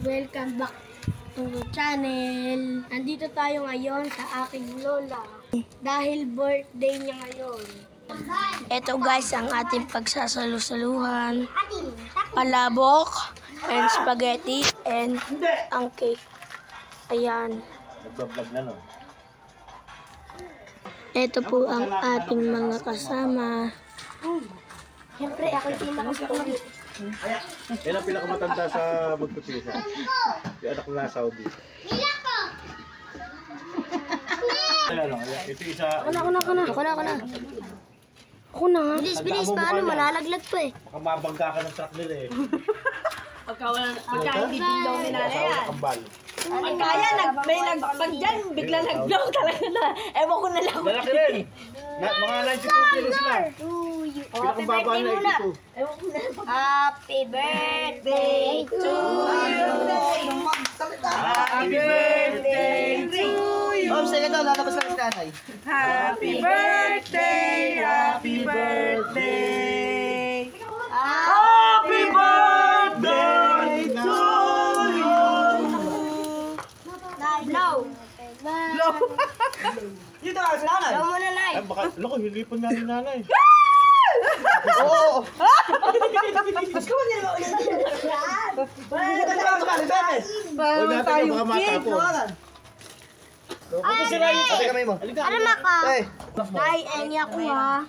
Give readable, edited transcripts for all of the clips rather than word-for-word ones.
Welcome back to the channel. Nandito tayo ngayon sa aking lola. Dahil birthday niya ngayon. Ito guys ang ating pagsasalu-saluhan. Palabok and spaghetti and ang cake. Ayan. Nagbablog na, no? Ito po ang ating mga kasama. Siyempre, ako yung pinaka-story. Yan ang pinakamatanda sa Magputisa. Yung anak na Saudi. Ito isa. Ako na. Bilis, paano? Malalaglag to eh. Baka mabangga ka ng truck nila eh. Pagka hindi daw minala yan. Kambal. Kaya may nagpag dyan, bigla nag-blow talaga na. Ewan ko na lang. Lalaki rin. Mga 92 kilos lang. Pinakababa na 82. Happy birthday to you. Happy birthday to you. Oh, sige daw, lalabas lang si nanay. Happy birthday, happy birthday. Happy birthday to you. Blow. Dito ka si nanay. Blow mo na, Lai. Ay, baka, loko, hilipon nga ni nanay. Oo. Mas ko nila ulit. Huwag natin baka matapon. Buto sila yun. Ate kamay mo. Ano maka? Ay. Nay, enya ko ha.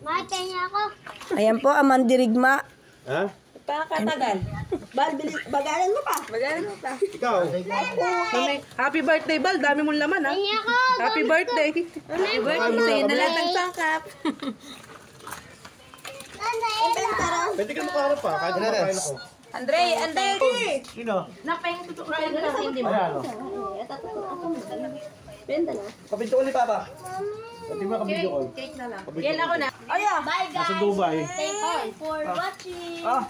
Nay, enya ko. Ayan po, ang mandirigma. Ha? Pakatagal. Bagalan mo pa. Ikaw? Happy birthday, Bal. Dami mong laman, ha? Enya ko. Happy birthday. Happy birthday. Nalatang sangkap. Pwede ka makaharap pa. Kahit makain ako. Andre. Sino? Napahing tutukan na lang hindi mo. Ayan o. Benda na. Kapinto ulit, Papa. Pati mo ka-video call. Yan ako na. Ayan. Bye guys. Nasa Dubai. Thank you for watching. Ah.